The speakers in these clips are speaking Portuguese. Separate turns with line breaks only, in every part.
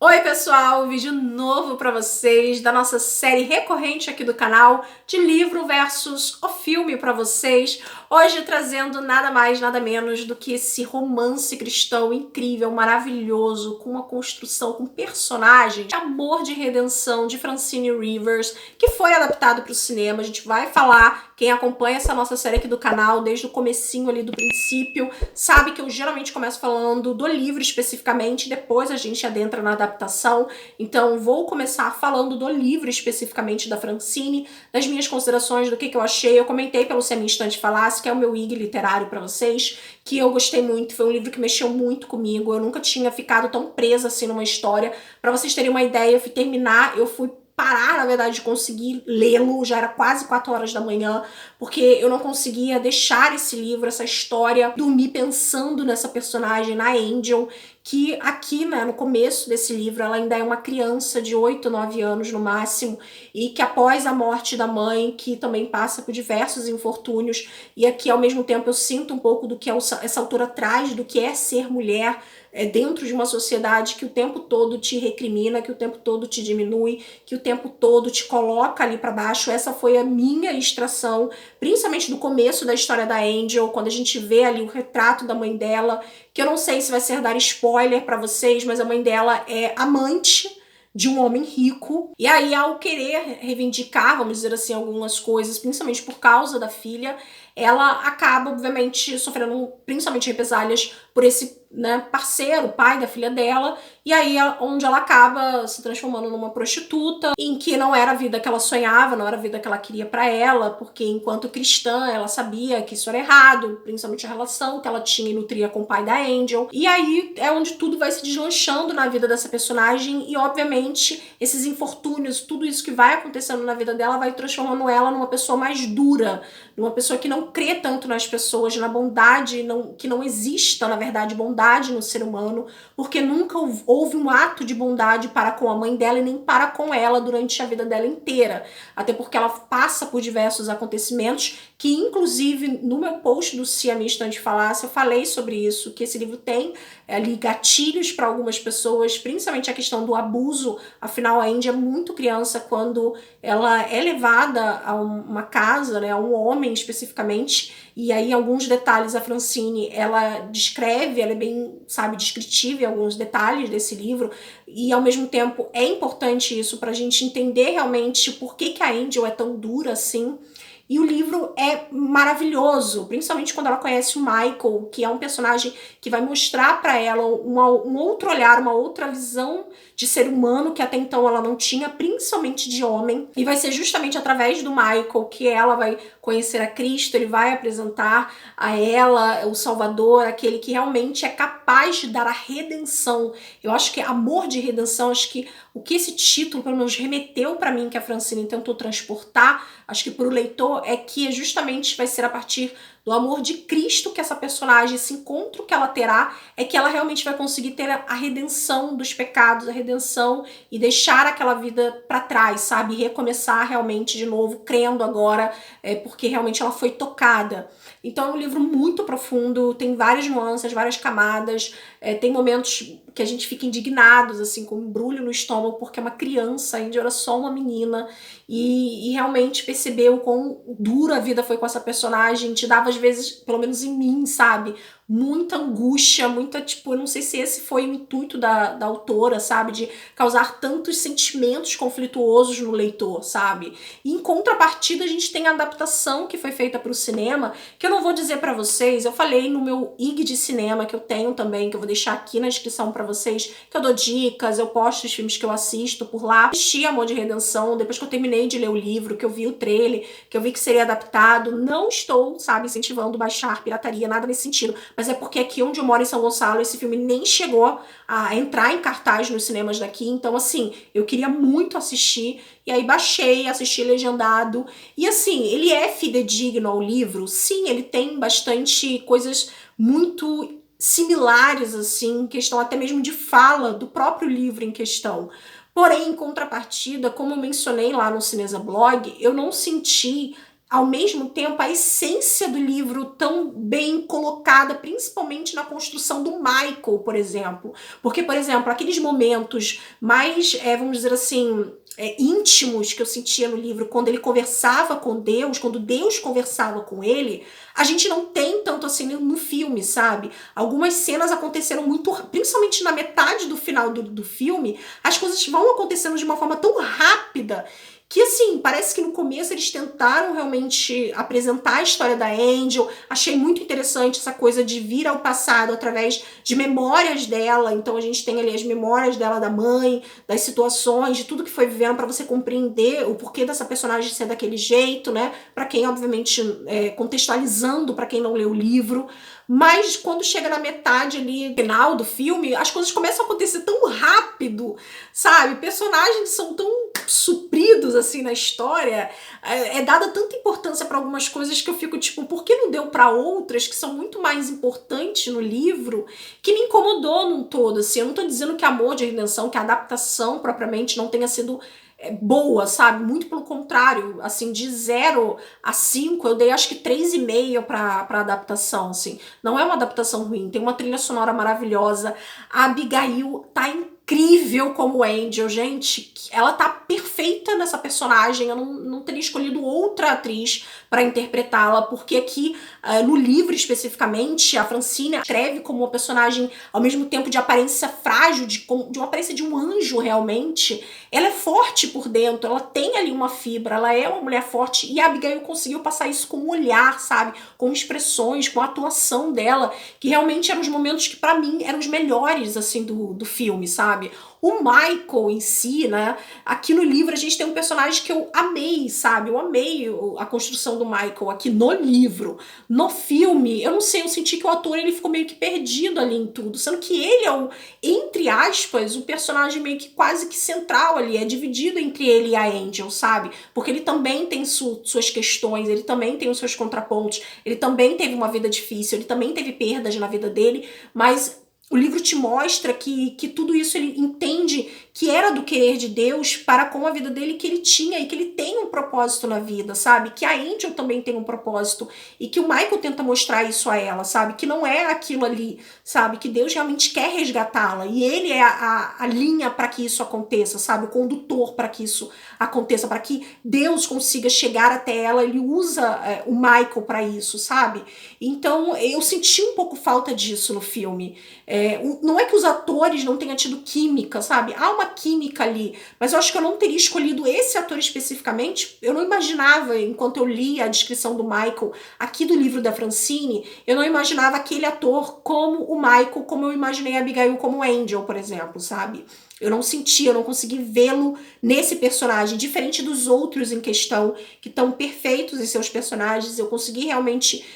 Oi pessoal, vídeo novo para vocês da nossa série recorrente aqui do canal de livro versus o filme para vocês. Hoje trazendo nada mais, nada menos do que esse romance cristão incrível, maravilhoso, com uma construção, com personagens, Amor de Redenção de Francine Rivers, que foi adaptado para o cinema. A gente vai falar, quem acompanha essa nossa série aqui do canal desde o comecinho ali do princípio, sabe que eu geralmente começo falando do livro especificamente, depois a gente adentra na adaptação. Então vou começar falando do livro especificamente da Francine, das minhas considerações, do que eu achei. Eu comentei pelo Se a Minha Estante Falasse, que é o meu IG literário para vocês, que eu gostei muito, foi um livro que mexeu muito comigo. Eu nunca tinha ficado tão presa assim numa história. Para vocês terem uma ideia, eu fui terminar, eu fui parar, na verdade, de conseguir lê-lo, já era quase 4 horas da manhã, porque eu não conseguia deixar esse livro, essa história, dormir pensando nessa personagem, na Angel, que aqui, né, no começo desse livro, ela ainda é uma criança de 8, 9 anos no máximo, e que após a morte da mãe, que também passa por diversos infortúnios, e aqui ao mesmo tempo eu sinto um pouco do que essa autora traz, do que é ser mulher, dentro de uma sociedade que o tempo todo te recrimina, que o tempo todo te diminui, que o tempo todo te coloca ali para baixo. Essa foi a minha extração, principalmente do começo da história da Angel, quando a gente vê ali o retrato da mãe dela, que eu não sei se vai ser dar spoiler para vocês, mas a mãe dela é amante de um homem rico, e aí ao querer reivindicar, vamos dizer assim, algumas coisas, principalmente por causa da filha, ela acaba, obviamente, sofrendo principalmente represálias por esse, né, parceiro, pai da filha dela, e aí onde ela acaba se transformando numa prostituta, em que não era a vida que ela sonhava, não era a vida que ela queria para ela, porque enquanto cristã ela sabia que isso era errado, principalmente a relação que ela tinha e nutria com o pai da Angel, e aí é onde tudo vai se deslanchando na vida dessa personagem, e obviamente esses infortúnios, tudo isso que vai acontecendo na vida dela vai transformando ela numa pessoa mais dura, numa pessoa que não crê tanto nas pessoas, na bondade, que não exista, na verdade, bondade no ser humano, porque nunca houve um ato de bondade para com a mãe dela e nem para com ela durante a vida dela inteira. Até porque ela passa por diversos acontecimentos que, inclusive, no meu post do Se a Minha Estante Falasse, eu falei sobre isso, que esse livro tem ali gatilhos para algumas pessoas, principalmente a questão do abuso. Afinal, a Índia é muito criança quando ela é levada a uma casa, né, a um homem especificamente, e aí alguns detalhes a Francine, ela descreve, ela é bem, sabe, descritiva em alguns detalhes desse livro, e ao mesmo tempo é importante isso pra gente entender realmente por que a Angel é tão dura assim. E o livro é maravilhoso, principalmente quando ela conhece o Michael, que é um personagem que vai mostrar para ela um outro olhar, uma outra visão de ser humano que até então ela não tinha, principalmente de homem. E vai ser justamente através do Michael que ela vai conhecer a Cristo, ele vai apresentar a ela o Salvador, aquele que realmente é capaz de dar a redenção. Eu acho que Amor de Redenção, acho que o que esse título pelo menos remeteu para mim, que a Francine tentou transportar, acho que para o leitor, é que justamente vai ser a partir do amor de Cristo que essa personagem, esse encontro que ela terá, é que ela realmente vai conseguir ter a redenção dos pecados, a redenção e deixar aquela vida para trás, sabe? E recomeçar realmente de novo, crendo agora, porque realmente ela foi tocada. Então é um livro muito profundo, tem várias nuances, várias camadas, tem momentos que a gente fica indignados, assim, com um embrulho no estômago, porque é uma criança, a Índia era só uma menina, e realmente percebeu quão dura a vida foi com essa personagem, te dava às vezes, pelo menos em mim, sabe, muita angústia, muita, tipo, eu não sei se esse foi o intuito da autora, sabe, de causar tantos sentimentos conflituosos no leitor, sabe. E em contrapartida a gente tem a adaptação que foi feita para o cinema, que eu não vou dizer para vocês, eu falei no meu IG de cinema, que eu tenho também, que eu vou deixar aqui na descrição para vocês, que eu dou dicas, eu posto os filmes que eu assisto por lá. Assisti Amor de Redenção, depois que eu terminei de ler o livro, que eu vi o trailer, que eu vi que seria adaptado, não estou, sabe, incentivando baixar pirataria, nada nesse sentido, mas é porque aqui onde eu moro, em São Gonçalo, esse filme nem chegou a entrar em cartaz nos cinemas daqui, então assim, eu queria muito assistir, e aí baixei, assisti legendado, e assim, ele é fidedigno ao livro, sim, ele tem bastante coisas muito similares, assim, questão até mesmo de fala do próprio livro em questão. Porém, em contrapartida, como eu mencionei lá no Cinesa Blog, eu não senti ao mesmo tempo, a essência do livro tão bem colocada, principalmente na construção do Michael, por exemplo. Porque, por exemplo, aqueles momentos mais, vamos dizer assim, íntimos que eu sentia no livro, quando ele conversava com Deus, quando Deus conversava com ele, a gente não tem tanto assim no filme, sabe? Algumas cenas aconteceram muito, principalmente na metade do final do filme, as coisas vão acontecendo de uma forma tão rápida que, assim, parece que no começo eles tentaram realmente apresentar a história da Angel. Achei muito interessante essa coisa de vir ao passado através de memórias dela. Então a gente tem ali as memórias dela, da mãe, das situações, de tudo que foi vivendo, para você compreender o porquê dessa personagem ser daquele jeito, né? Para quem, obviamente, contextualizando para quem não leu o livro. Mas quando chega na metade ali, final do filme, as coisas começam a acontecer tão rápido, sabe? Personagens são tão supridos assim na história, é dada tanta importância para algumas coisas que eu fico tipo, por que não deu para outras que são muito mais importantes no livro, que me incomodou num todo, assim. Eu não tô dizendo que Amor de Redenção, que a adaptação propriamente não tenha sido boa, sabe? Muito pelo contrário, assim, de 0 a 5, eu dei acho que 3,5 pra adaptação, assim. Não é uma adaptação ruim, tem uma trilha sonora maravilhosa, a Abigail tá incrível como Angel, gente, ela tá perfeita nessa personagem, eu não teria escolhido outra atriz para interpretá-la, porque aqui, no livro especificamente, a Francine escreve como uma personagem, ao mesmo tempo de aparência frágil, de uma aparência de um anjo realmente. Ela é forte por dentro, ela tem ali uma fibra, ela é uma mulher forte, e a Abigail conseguiu passar isso com o olhar, sabe? Com expressões, com a atuação dela, que realmente eram os momentos que pra mim eram os melhores, assim, do filme, sabe? O Michael em si, né? Aqui no livro a gente tem um personagem que eu amei, sabe? Eu amei a construção do Michael aqui no livro. No filme, eu não sei, eu senti que o ator ele ficou meio que perdido ali em tudo, sendo que ele é o, entre aspas, o personagem meio que quase que central ali, é dividido entre ele e a Angel, sabe? Porque ele também tem suas questões, ele também tem os seus contrapontos, ele também teve uma vida difícil, ele também teve perdas na vida dele, mas o livro te mostra que tudo isso ele entende que era do querer de Deus para com a vida dele, que ele tinha e que ele tem um propósito na vida, sabe? Que a Angel também tem um propósito e que o Michael tenta mostrar isso a ela, sabe? Que não é aquilo ali, sabe? Que Deus realmente quer resgatá-la e ele é a linha para que isso aconteça, sabe? O condutor para que isso aconteça, para que Deus consiga chegar até ela. Ele usa o Michael para isso, sabe? Então eu senti um pouco falta disso no filme. Não é que os atores não tenham tido química, sabe? Há uma química ali, mas eu acho que eu não teria escolhido esse ator especificamente. Eu não imaginava, enquanto eu li a descrição do Michael aqui do livro da Francine, eu não imaginava aquele ator como o Michael, como eu imaginei a Abigail como Angel, por exemplo, sabe? Eu não senti, eu não consegui vê-lo nesse personagem, diferente dos outros em questão, que estão perfeitos em seus personagens. Eu consegui realmente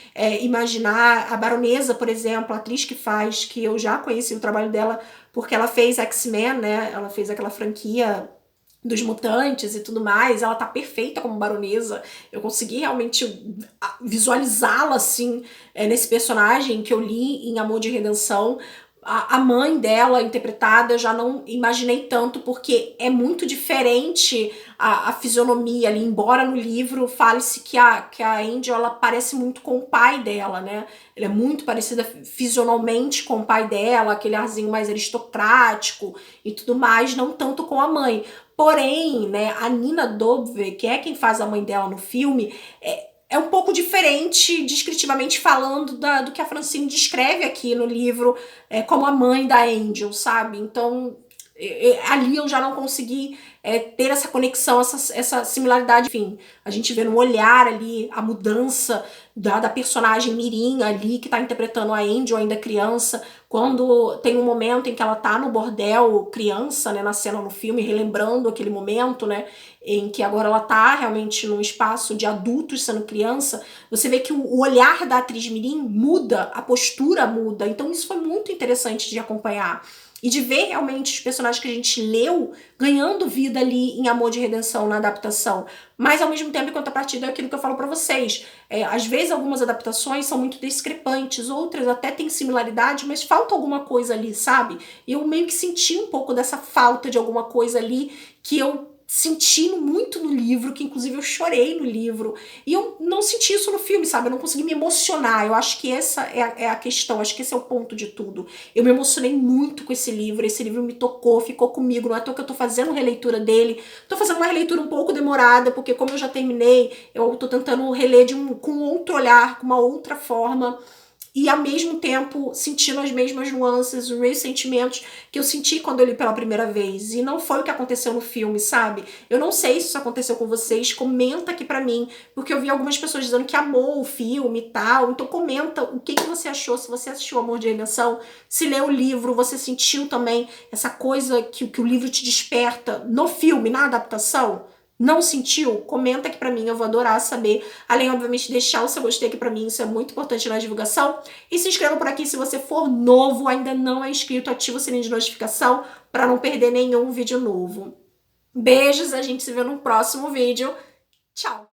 imaginar a Baronesa, por exemplo, a atriz que faz, que eu já conheci o trabalho dela, porque ela fez X-Men, né? Ela fez aquela franquia dos mutantes e tudo mais, ela tá perfeita como Baronesa. Eu consegui realmente visualizá-la, assim, nesse personagem que eu li em Amor de Redenção. A mãe dela, interpretada, eu já não imaginei tanto, porque é muito diferente a fisionomia ali, embora no livro fale-se que a Angel, ela parece muito com o pai dela, né? Ela é muito parecida fisionomamente com o pai dela, aquele arzinho mais aristocrático e tudo mais, não tanto com a mãe. Porém, né, a Nina Dobrev, que é quem faz a mãe dela no filme, é um pouco diferente, descritivamente falando, do que a Francine descreve aqui no livro como a mãe da Angel, sabe? Então, ali eu já não consegui ter essa conexão, essa similaridade. Enfim, a gente vê no olhar ali a mudança da personagem Mirim ali, que tá interpretando a Angel ainda criança, quando tem um momento em que ela tá no bordel criança, né, na cena no filme, relembrando aquele momento, né, em que agora ela tá realmente num espaço de adultos sendo criança, você vê que o olhar da atriz Mirim muda, a postura muda, então isso foi muito interessante de acompanhar. E de ver realmente os personagens que a gente leu ganhando vida ali em Amor de Redenção na adaptação. Mas ao mesmo tempo, em contrapartida, é aquilo que eu falo pra vocês. Às vezes algumas adaptações são muito discrepantes, outras até têm similaridade, mas falta alguma coisa ali, sabe? E eu meio que senti um pouco dessa falta de alguma coisa ali que eu senti muito no livro, que inclusive eu chorei no livro, e eu não senti isso no filme, sabe? Eu não consegui me emocionar. Eu acho que essa é a questão, acho que esse é o ponto de tudo. Eu me emocionei muito com esse livro me tocou, ficou comigo, não é à toa que eu tô fazendo releitura dele, tô fazendo uma releitura um pouco demorada, porque como eu já terminei, eu tô tentando reler com outro olhar, com uma outra forma, e ao mesmo tempo sentindo as mesmas nuances, os mesmos sentimentos que eu senti quando eu li pela primeira vez. E não foi o que aconteceu no filme, sabe? Eu não sei se isso aconteceu com vocês, comenta aqui pra mim, porque eu vi algumas pessoas dizendo que amou o filme e tal, então comenta o que você achou, se você assistiu Amor de Redenção, se leu o livro, você sentiu também essa coisa que o livro te desperta no filme, na adaptação? Não sentiu? Comenta aqui pra mim, eu vou adorar saber. Além, obviamente, de deixar o seu gostei aqui pra mim, isso é muito importante na divulgação. E se inscreva por aqui se você for novo, ainda não é inscrito, ativa o sininho de notificação pra não perder nenhum vídeo novo. Beijos, a gente se vê no próximo vídeo. Tchau!